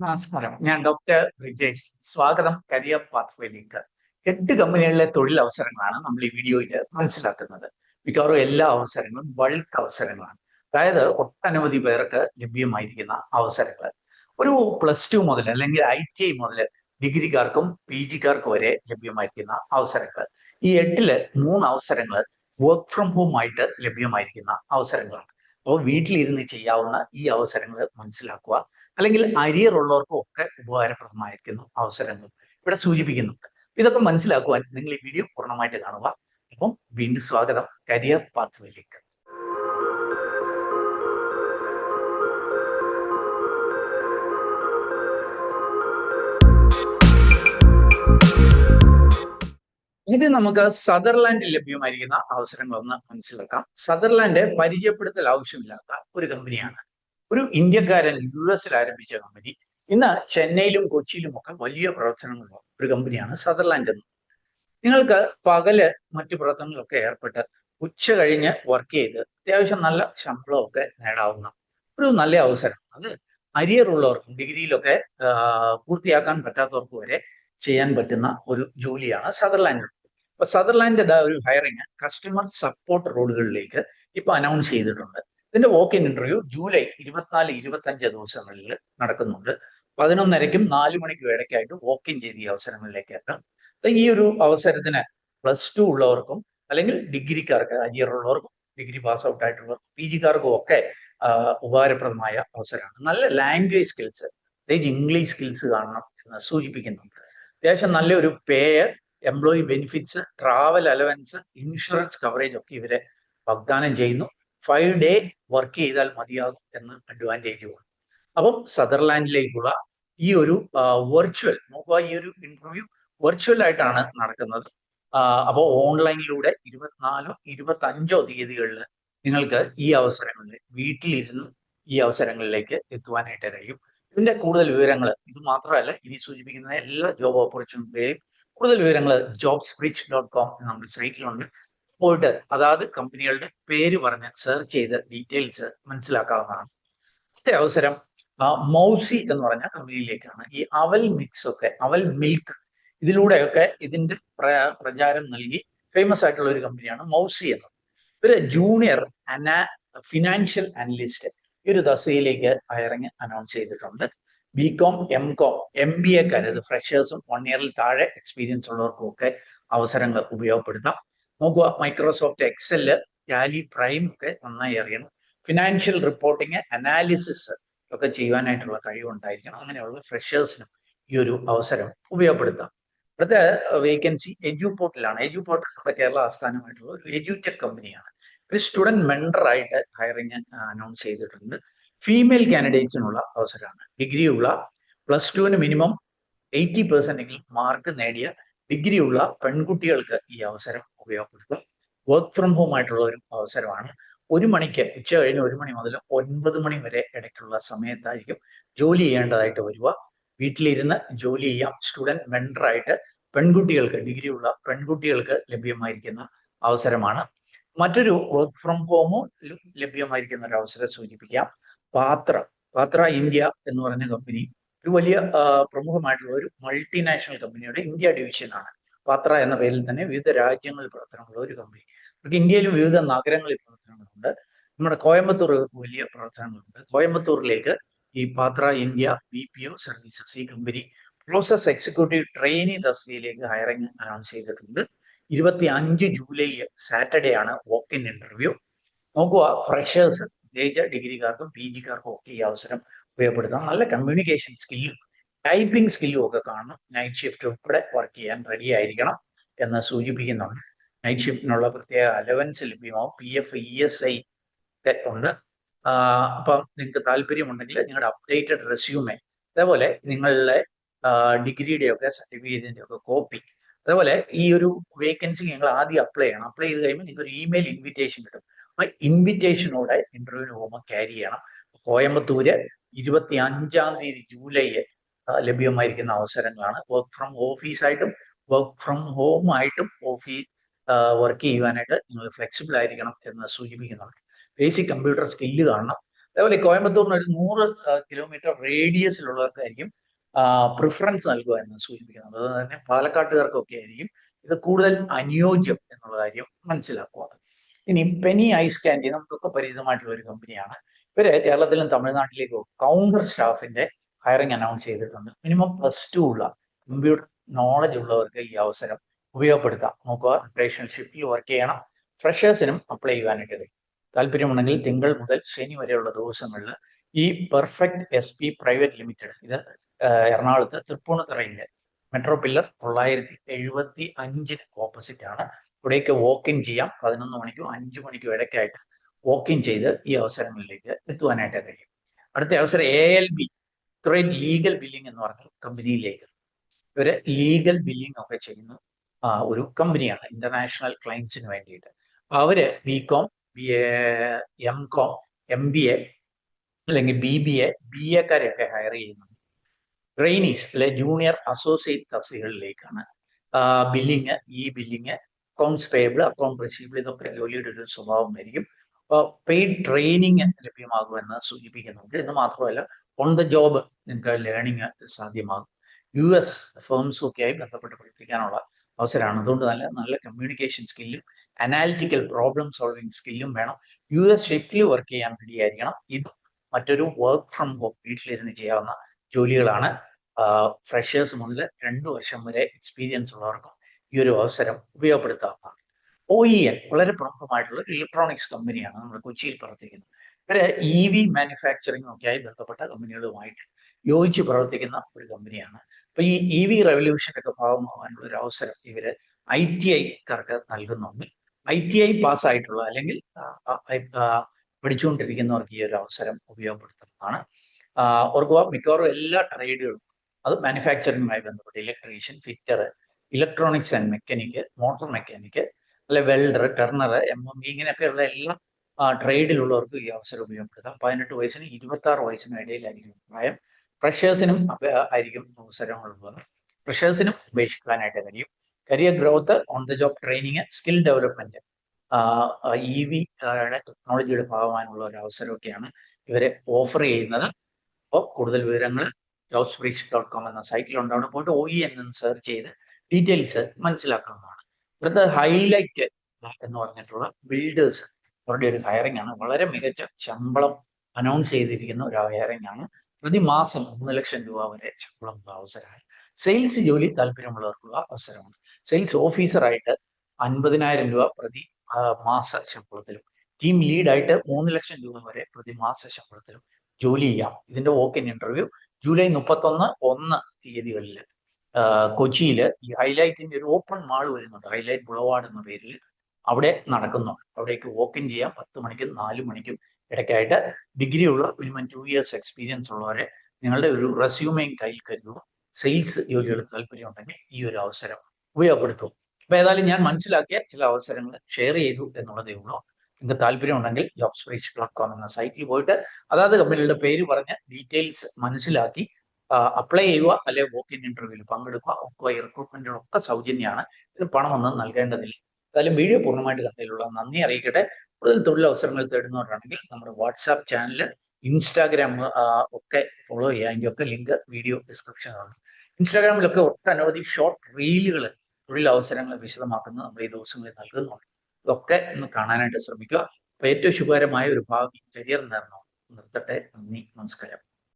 നമസ്കാരം. ഞാൻ ഡോക്ടർ ബ്രിജേഷ്. സ്വാഗതം കരിയർ പാത്വേയിലേക്ക്. 8 കമ്പനികളിലെ തൊഴിലവസരങ്ങളാണ് നമ്മൾ ഈ വീഡിയോയിൽ മനസ്സിലാക്കുന്നത്. മിക്കവാറും എല്ലാ അവസരങ്ങളും ബൾക്ക് അവസരങ്ങളാണ്. അതായത് ഒട്ടനവധി പേർക്ക് ലഭ്യമായിരിക്കുന്ന അവസരങ്ങൾ. ഒരു +2 മുതൽ അല്ലെങ്കിൽ ITI മുതൽ ഡിഗ്രിക്കാർക്കും PGക്കാർക്കും വരെ ലഭ്യമായിരിക്കുന്ന അവസരങ്ങൾ. ഈ 8-ല് 3 അവസരങ്ങൾ വർക്ക് ഫ്രം ഹോം ആയിട്ട് ലഭ്യമായിരിക്കുന്ന അവസരങ്ങളാണ്. അപ്പോൾ വീട്ടിലിരുന്ന് ചെയ്യാവുന്ന ഈ അവസരങ്ങൾ മനസ്സിലാക്കുക. അല്ലെങ്കിൽ അരിയർ ഉള്ളവർക്കും ഒക്കെ ഉപകാരപ്രദമായിരിക്കുന്ന അവസരങ്ങൾ ഇവിടെ സൂചിപ്പിക്കുന്നുണ്ട്. ഇതൊക്കെ മനസ്സിലാക്കുവാൻ നിങ്ങൾ ഈ വീഡിയോ പൂർണ്ണമായിട്ട് കാണുക. അപ്പം വീണ്ടും സ്വാഗതം കരിയർ പാത്വേയിലേക്ക്. ഇത് നമുക്ക് സദർലാൻഡിൽ ലഭ്യമായിരിക്കുന്ന അവസരങ്ങളൊന്ന് മനസ്സിലാക്കാം. സദർലാൻഡ് പരിചയപ്പെടുത്തൽ ആവശ്യമില്ലാത്ത ഒരു കമ്പനിയാണ്. ഒരു ഇന്ത്യക്കാരൻ US ആരംഭിച്ച കമ്പനി ഇന്ന് ചെന്നൈയിലും കൊച്ചിയിലും ഒക്കെ വലിയ പ്രവർത്തനങ്ങളുള്ള ഒരു കമ്പനിയാണ് സദർലാൻഡ് എന്ന്. നിങ്ങൾക്ക് പകല് മറ്റു പ്രവർത്തനങ്ങളൊക്കെ ഏർപ്പെട്ട് ഉച്ച കഴിഞ്ഞ് വർക്ക് ചെയ്ത് അത്യാവശ്യം നല്ല ശമ്പളമൊക്കെ നേടാവുന്ന ഒരു നല്ല അവസരം. അത് അരിയർ ഉള്ളവർക്കും ഡിഗ്രിയിലൊക്കെ പൂർത്തിയാക്കാൻ പറ്റാത്തവർക്ക് വരെ ചെയ്യാൻ പറ്റുന്ന ഒരു ജോലിയാണ് സദർലാൻഡ്. അപ്പൊ സദർലാൻഡ് ഒരു ഹയറിങ് കസ്റ്റമർ സപ്പോർട്ട് റോളുകളിലേക്ക് ഇപ്പൊ അനൗൺസ് ചെയ്തിട്ടുണ്ട്. ഇതിന്റെ വോക്ക് ഇൻ ഇന്റർവ്യൂ ജൂലൈ 24-25 ദിവസങ്ങളിൽ നടക്കുന്നുണ്ട്. 11:30-ക്കും 4 മണിക്കും ഇടയ്ക്കായിട്ട് വോക്ക് ഇൻ ചെയ്ത് ഈ അവസരങ്ങളിലേക്ക് എത്താം. ഈ ഒരു അവസരത്തിന് +2 ഉള്ളവർക്കും അല്ലെങ്കിൽ ഡിഗ്രിക്കാർക്ക് അരിയർ ഉള്ളവർക്കും ഡിഗ്രി പാസ് ഔട്ട് ആയിട്ടുള്ളവർക്കും PGക്കാർക്കും ഒക്കെ ഉപകാരപ്രദമായ അവസരമാണ്. നല്ല ലാംഗ്വേജ് സ്കിൽസ്, പ്രത്യേകിച്ച് ഇംഗ്ലീഷ് സ്കിൽസ് കാണണം എന്ന് സൂചിപ്പിക്കുന്നുണ്ട്. അത്യാവശ്യം നല്ലൊരു pay, employee benefits, travel allowance, insurance coverage ഒക്കെ ഇവരെ വാഗ്ദാനം ചെയ്യുന്നു. 5 ഡേ വർക്ക് ചെയ്താൽ മതിയാകും എന്ന് അഡ്വാൻറ്റേജുമാണ്. അപ്പം സദർലാൻഡിലേക്കുള്ള ഈ ഒരു വെർച്വൽ നോക്കുക, ഈ ഒരു ഇന്റർവ്യൂ വെർച്വൽ ആയിട്ടാണ് നടക്കുന്നത്. അപ്പോൾ ഓൺലൈനിലൂടെ 24-25 തീയതികളിൽ നിങ്ങൾക്ക് ഈ അവസരങ്ങളിൽ വീട്ടിലിരുന്ന് ഈ അവസരങ്ങളിലേക്ക് എത്തുവാനായിട്ട് കഴിയും. ഇതിന്റെ കൂടുതൽ വിവരങ്ങൾ, ഇത് മാത്രമല്ല ഇനി സൂചിപ്പിക്കുന്ന എല്ലാ ജോബ് ഓപ്പർച്യൂണിറ്റിയും കൂടുതൽ വിവരങ്ങൾ jobsbridge.com നമ്മുടെ സൈറ്റിലുണ്ട്. പോയിട്ട് അതാത് കമ്പനികളുടെ പേര് പറഞ്ഞ് സെർച്ച് ചെയ്ത് ഡീറ്റെയിൽസ് മനസ്സിലാക്കാവുന്നതാണ്. അടുത്ത അവസരം മൗസി എന്ന് പറഞ്ഞ കമ്പനിയിലേക്കാണ്. ഈ അവൽ മിക്സ് ഒക്കെ, അവൽ മിൽക്ക്, ഇതിലൂടെയൊക്കെ ഇതിന്റെ പ്രചാരം നൽകി ഫേമസ് ആയിട്ടുള്ള ഒരു കമ്പനിയാണ് മൗസി എന്നത്. ഇവര് ജൂനിയർ ഫിനാൻഷ്യൽ അനലിസ്റ്റ് ഈ ഒരു തസ്തികയിലേക്ക് ഹയറിങ് അനൗൺസ് ചെയ്തിട്ടുണ്ട്. BCom, MCom, MBAക്കാർ, ഇത് ഫ്രഷേഴ്സും 1 ഇയറിൽ താഴെ എക്സ്പീരിയൻസ് ഉള്ളവർക്കും ഒക്കെ അവസരങ്ങൾ ഉപയോഗപ്പെടുത്താം. നോക്കുക, മൈക്രോസോഫ്റ്റ് എക്സല്, ടാലി, പ്രൈം ഒക്കെ നന്നായി അറിയണം. ഫിനാൻഷ്യൽ റിപ്പോർട്ടിങ്, അനാലിസിസ് ഒക്കെ ചെയ്യുവാനായിട്ടുള്ള കഴിവുണ്ടായിരിക്കണം. അങ്ങനെയുള്ള ഫ്രഷേഴ്സിനും ഈ ഒരു അവസരം ഉപയോഗപ്പെടുത്താം. അടുത്ത വേക്കൻസി എഡ്യൂപോർട്ടിലാണ്. എഡ്യൂപോർട്ട് നമ്മുടെ കേരള ആസ്ഥാനമായിട്ടുള്ള ഒരു എഡ്യൂടെക് കമ്പനിയാണ്. ഒരു സ്റ്റുഡന്റ് മെന്ററായിട്ട് ഹയറിങ് അനൗൺസ് ചെയ്തിട്ടുണ്ട്. ഫീമെയിൽ കാൻഡിഡേറ്റ്സിനുള്ള അവസരമാണ്. ഡിഗ്രിയുള്ള +2-ന് മിനിമം 80% മാർക്ക് നേടിയ ഡിഗ്രിയുള്ള പെൺകുട്ടികൾക്ക് ഈ അവസരം ഉപയോഗപ്പെടുത്തും. വർക്ക് ഫ്രം ഹോം ആയിട്ടുള്ള ഒരു അവസരമാണ്. 1 മണിക്ക്, ഉച്ച കഴിഞ്ഞ് 1 മണി മുതൽ 9 മണി വരെ ഇടയ്ക്കുള്ള സമയത്തായിരിക്കും ജോലി ചെയ്യേണ്ടതായിട്ട് വരിക. വീട്ടിലിരുന്ന് ജോലി ചെയ്യാം. സ്റ്റുഡന്റ് മെന്ററായിട്ട് പെൺകുട്ടികൾക്ക്, ഡിഗ്രിയുള്ള പെൺകുട്ടികൾക്ക് ലഭ്യമായിരിക്കുന്ന അവസരമാണ്. മറ്റൊരു വർക്ക് ഫ്രം ഹോമോ ലഭ്യമായിരിക്കുന്ന ഒരു അവസരം സൂചിപ്പിക്കാം. പാത്ര ഇന്ത്യ എന്ന് പറഞ്ഞ കമ്പനി ഒരു വലിയ പ്രമുഖമായിട്ടുള്ള ഒരു മൾട്ടിനാഷണൽ കമ്പനിയുടെ ഇന്ത്യ ഡിവിഷനാണ്. പാത്ര എന്ന പേരിൽ തന്നെ വിവിധ രാജ്യങ്ങളിൽ പ്രവർത്തനമുള്ള ഒരു കമ്പനി. നമുക്ക് ഇന്ത്യയിലും വിവിധ നഗരങ്ങളിൽ പ്രവർത്തനങ്ങളുണ്ട്. നമ്മുടെ കോയമ്പത്തൂർ വലിയ പ്രവർത്തനങ്ങളുണ്ട്. കോയമ്പത്തൂരിലേക്ക് ഈ പാത്ര ഇന്ത്യ BPO സർവീസസ് ഈ കമ്പനി പ്രോസസ് എക്സിക്യൂട്ടീവ് ട്രെയിനി തസ്തികയിലേക്ക് ഹയറിംഗ് അനൗൺസ് ചെയ്തിട്ടുണ്ട്. 25 ജൂലൈ സാറ്റർഡേ ആണ് വോക്ക് ഇൻ ഇന്റർവ്യൂ. നോക്കുക, ഫ്രഷേഴ്സ്, പ്രത്യേകിച്ച് ഡിഗ്രിക്കാർക്കും PGക്കാർക്കും ഒക്കെ ഈ അവസരം ഉപയോഗപ്പെടുത്താം. നല്ല കമ്മ്യൂണിക്കേഷൻ സ്കില്ലും ടൈപ്പിംഗ് സ്കില്ലും ഒക്കെ കാണണം. നൈറ്റ് ഷിഫ്റ്റ് ഉൾപ്പെടെ വർക്ക് ചെയ്യാൻ റെഡി ആയിരിക്കണം എന്ന് സൂചിപ്പിക്കുന്നുണ്ട്. നൈറ്റ് ഷിഫ്റ്റിനുള്ള പ്രത്യേക അലവൻസ് ലഭ്യമാവും. PF, ESI ഒക്കെ ഉണ്ട്. അപ്പം നിങ്ങൾക്ക് താല്പര്യമുണ്ടെങ്കിൽ നിങ്ങളുടെ അപ്ഡേറ്റഡ് റെസ്യൂമെ, അതേപോലെ നിങ്ങളുടെ ഡിഗ്രിയുടെ ഒക്കെ സർട്ടിഫിക്കറ്റിന്റെ ഒക്കെ കോപ്പി, അതേപോലെ ഈ ഒരു വേക്കൻസി നിങ്ങൾ ആദ്യം അപ്ലൈ ചെയ്യണം. അപ്ലൈ ചെയ്ത് കഴിയുമ്പോൾ നിങ്ങൾക്ക് ഒരു ഇമെയിൽ ഇൻവിറ്റേഷൻ കിട്ടും. ആ ഇൻവിറ്റേഷനോടെ ഇന്റർവ്യൂവിന് പോകുമ്പോൾ ക്യാരി ചെയ്യണം. കോയമ്പത്തൂര് 25 തീയതി ജൂലൈ ലഭ്യമായിരിക്കുന്ന അവസരങ്ങളാണ്. വർക്ക് ഫ്രം ഓഫീസായിട്ടും വർക്ക് ഫ്രം ഹോം ആയിട്ടും വർക്ക് ചെയ്യുവാനായിട്ട് നിങ്ങൾ ഫ്ലെക്സിബിൾ ആയിരിക്കണം എന്ന് സൂചിപ്പിക്കുന്നുണ്ട്. ബേസിക് കമ്പ്യൂട്ടർ സ്കില്ല് കാണണം. അതേപോലെ കോയമ്പത്തൂരിന് ഒരു 100 കിലോമീറ്റർ റേഡിയസിലുള്ളവർക്കായിരിക്കും പ്രിഫറൻസ് നൽകുക എന്ന് സൂചിപ്പിക്കുന്നത്. അതുപോലെ തന്നെ പാലക്കാട്ടുകാർക്കൊക്കെ ആയിരിക്കും ഇത് കൂടുതൽ അനുയോജ്യം എന്നുള്ള കാര്യം മനസ്സിലാക്കുക. ഇനി പെനി ഐസ് കാൻഡി നമുക്കൊക്കെ പരിചിതമായിട്ടുള്ള ഒരു കമ്പനിയാണ്. ഇവര് കേരളത്തിലും തമിഴ്നാട്ടിലേക്കും കൗണ്ടർ സ്റ്റാഫിന്റെ ഹയറിംഗ് അനൗൺസ് ചെയ്തിട്ടുണ്ട്. മിനിമം +2 ഉള്ള കമ്പ്യൂട്ടർ നോളജ് ഉള്ളവർക്ക് ഈ അവസരം ഉപയോഗപ്പെടുത്താം. നോക്കുക, റൊട്ടേഷൻ ഷിഫ്റ്റിൽ വർക്ക് ചെയ്യണം. ഫ്രഷേഴ്സിനും അപ്ലൈ ചെയ്യാനായിട്ട് കഴിയും. താല്പര്യമുണ്ടെങ്കിൽ തിങ്കൾ മുതൽ ശനി വരെയുള്ള ദിവസങ്ങളിൽ ഈ പെർഫെക്റ്റ് SP പ്രൈവറ്റ് ലിമിറ്റഡ്, ഇത് എറണാകുളത്ത് തൃപ്പൂണിത്തുറയിലെ മെട്രോ പില്ലർ 975 ഓപ്പോസിറ്റ് ആണ്. ഇവിടേക്ക് വോക്ക് ഇൻ ചെയ്യാം. 11 മണിക്കും 5 മണിക്കും ഇടയ്ക്കായിട്ട് വോക്ക് ഇൻ ചെയ്ത് ഈ അവസരങ്ങളിലേക്ക് എത്തുവാനായിട്ട് കഴിയും. അടുത്ത അവസരം ALB ക്രെഡിറ്റ് ലീഗൽ ബില്ലിംഗ് എന്ന് പറഞ്ഞ കമ്പനിയിലേക്ക്. ഇവര് ലീഗൽ ബില്ലിംഗ് ഒക്കെ ചെയ്യുന്ന ഒരു കമ്പനിയാണ് ഇന്റർനാഷണൽ ക്ലയൻസിന് വേണ്ടിയിട്ട്. അവര് BCom, MCom, MBA അല്ലെങ്കിൽ BBA, BA-കാരെയൊക്കെ ഹയർ ചെയ്യുന്നുണ്ട്. ട്രെയിനീസ് അല്ലെ ജൂനിയർ അസോസിയേറ്റ് തസ്തികകളിലേക്കാണ് billing, billing, accounts payable, account receivable, ഇതൊക്കെ ജോലിയുടെ ഒരു സ്വഭാവമായിരിക്കും. അപ്പോൾ പെയ്ഡ് ട്രെയിനിങ് ലഭ്യമാകുമെന്ന് സൂചിപ്പിക്കുന്നുണ്ട്. എന്ന് മാത്രമല്ല, ഓൺ ദ ജോബ് നിങ്ങൾക്ക് ലേണിംഗ് സാധ്യമാകും. US ഫേംസൊക്കെയായി ബന്ധപ്പെട്ട് പ്രവർത്തിക്കാനുള്ള അവസരമാണ്. അതുകൊണ്ട് നല്ല കമ്മ്യൂണിക്കേഷൻ സ്കില്ലും അനാലിറ്റിക്കൽ പ്രോബ്ലം സോൾവിങ് സ്കില്ലും വേണം. US ഷിഫ്റ്റിൽ വർക്ക് ചെയ്യാൻ റെഡിയായിരിക്കണം. ഇത് മറ്റൊരു വർക്ക് ഫ്രം ഹോം, വീട്ടിലിരുന്ന് ചെയ്യാവുന്ന ജോലികളാണ്. ഫ്രഷേഴ്സ് മുതൽ 2 വർഷം വരെ എക്സ്പീരിയൻസ് ഉള്ളവർക്കും ഈ ഒരു അവസരം ഉപയോഗപ്പെടുത്താവുന്നതാണ്. OEL വളരെ പ്രമുഖമായിട്ടുള്ള ഒരു ഇലക്ട്രോണിക്സ് കമ്പനിയാണ് നമ്മൾ കൊച്ചിയിൽ പ്രവർത്തിക്കുന്നത്. ഇവര് EV മാനുഫാക്ചറിംഗ് ഒക്കെയായി ബന്ധപ്പെട്ട കമ്പനികളുമായിട്ട് യോജിച്ച് പ്രവർത്തിക്കുന്ന ഒരു കമ്പനിയാണ്. അപ്പൊ ഈ EV റെവല്യൂഷന്റെ ഒക്കെ ഭാഗമാകാനുള്ള ഒരു അവസരം ഇവര് ITI-ക്കാർക്ക് നൽകുന്നുണ്ട്. ITI പാസ്സായിട്ടുള്ള അല്ലെങ്കിൽ പഠിച്ചുകൊണ്ടിരിക്കുന്നവർക്ക് ഈ ഒരു അവസരം ഉപയോഗപ്പെടുത്തുന്നതാണ്. ഓർക്കുക, മിക്കവാറും എല്ലാ ട്രേഡുകളും, അത് മാനുഫാക്ചറിങ്ങുമായി ബന്ധപ്പെട്ട് electrician, fitter, electronics and mechanic, motor mechanic, അല്ലെ വെൽഡർ, ടർണർ, MME, ഇങ്ങനെയൊക്കെയുള്ള എല്ലാ ട്രേഡിലുള്ളവർക്കും ഈ അവസരം ഉപയോഗപ്പെടുത്താം. 18 വയസ്സിനും 26 വയസ്സിനും ഇടയിലായിരിക്കും പ്രായം. ഫ്രഷേഴ്സിനും ആയിരിക്കും അവസരങ്ങളുള്ളത്. ഫ്രഷേഴ്സിനും ഉപേക്ഷിക്കാനായിട്ട് കഴിയും. Career growth, on the job training, skill development, EV ടെക്നോളജിയുടെ ഭാഗമായുള്ള ഒരു അവസരമൊക്കെയാണ് ഇവരെ ഓഫർ ചെയ്യുന്നത്. അപ്പോൾ കൂടുതൽ വിവരങ്ങൾ jobsbreeze.com എന്ന സൈറ്റിലുണ്ട്. അവിടെ പോയിട്ട് OEN എന്ന് സെർച്ച് ചെയ്ത് ഡീറ്റെയിൽസ് മനസ്സിലാക്കാവുന്നതാണ്. ഇവിടുത്തെ ഹൈലൈറ്റ് എന്ന് പറഞ്ഞിട്ടുള്ള ബിൽഡേഴ്സ്, അവരുടെ ഒരു ഹയറിംഗ് ആണ്. വളരെ മികച്ച ശമ്പളം അനൗൺസ് ചെയ്തിരിക്കുന്ന ഒരു ഹയറിംഗ് ആണ്. പ്രതിമാസം 3 ലക്ഷം രൂപ വരെ ശമ്പളമുള്ള അവസരമാണ്. സെയിൽസ് ജോലി താല്പര്യമുള്ളവർക്കുള്ള അവസരമാണ്. സെയിൽസ് ഓഫീസറായിട്ട് 50,000 രൂപ പ്രതി മാസ ശമ്പളത്തിലും, ടീം ലീഡായിട്ട് 3 ലക്ഷം രൂപ വരെ പ്രതിമാസ ശമ്പളത്തിലും ജോലി ചെയ്യാം. ഇതിന്റെ വോക്ക് ഇൻ ഇന്റർവ്യൂ ജൂലൈ 31 തീയതികളിൽ കൊച്ചിയിൽ ഈ ഹൈലൈറ്റിന്റെ ഒരു ഓപ്പൺ മാൾ വരുന്നുണ്ട്, ഹൈലൈറ്റ് ബുളവാർഡ് എന്ന പേരിൽ. അവിടെ നടക്കുന്നുണ്ട്. അവിടേക്ക് വോക്ക് ഇൻ ചെയ്യാം. 10 മണിക്കും 4 മണിക്കും ഇടയ്ക്കായിട്ട്. ഡിഗ്രി ഉള്ള മിനിമം 2 ഇയേഴ്സ് എക്സ്പീരിയൻസ് ഉള്ളവരെ നിങ്ങളുടെ ഒരു റെസ്യൂമെയും കയ്യിൽ കരുതുക. സെയിൽസ് ജോലികൾ താല്പര്യം ഉണ്ടെങ്കിൽ ഈ ഒരു അവസരം ഉപയോഗപ്പെടുത്തും. അപ്പൊ ഏതായാലും ഞാൻ മനസ്സിലാക്കിയ ചില അവസരങ്ങൾ ഷെയർ ചെയ്തു എന്നുള്ളതേ ഉള്ളൂ. നിങ്ങൾക്ക് താല്പര്യം ഉണ്ടെങ്കിൽ jobsbreeze.com എന്ന സൈറ്റിൽ പോയിട്ട് അതാത് കമ്പനികളുടെ പേര് പറഞ്ഞ് ഡീറ്റെയിൽസ് മനസ്സിലാക്കി അപ്ലൈ ചെയ്യുക, അല്ലെങ്കിൽ വോക്ക് ഇൻ ഇന്റർവ്യൂവിൽ പങ്കെടുക്കുക. ഒക്കെ ഈ റിക്രൂട്ട്മെന്റുകളൊക്കെ സൗജന്യമാണ്. ഇത് പണമൊന്നും നൽകേണ്ടതില്ല. ഏതായാലും വീഡിയോ പൂർണ്ണമായിട്ട് കണ്ടതിലുള്ള നന്ദി അറിയിക്കട്ടെ. കൂടുതൽ തൊഴിലവസരങ്ങൾ തേടുന്നവരാണെങ്കിൽ നമ്മുടെ വാട്സാപ്പ് ചാനൽ, ഇൻസ്റ്റാഗ്രാം ഒക്കെ ഫോളോ ചെയ്യുക. അതിൻ്റെ ഒക്കെ ലിങ്ക് വീഡിയോ ഡിസ്ക്രിപ്ഷനിലുണ്ട്. ഇൻസ്റ്റാഗ്രാമിലൊക്കെ ഒട്ടനവധി ഷോർട്ട് റീലുകൾ തൊഴിലവസരങ്ങൾ വിശദമാക്കുന്നത് നമ്മൾ ഈ ദിവസങ്ങളിൽ നൽകുന്നുണ്ട്. ഇതൊക്കെ ഒന്ന് കാണാനായിട്ട് ശ്രമിക്കുക. അപ്പൊ ഏറ്റവും ശുഭകരമായ ഒരു ഭാവി കരിയർ നിർത്തട്ടെ. നന്ദി, നമസ്കാരം.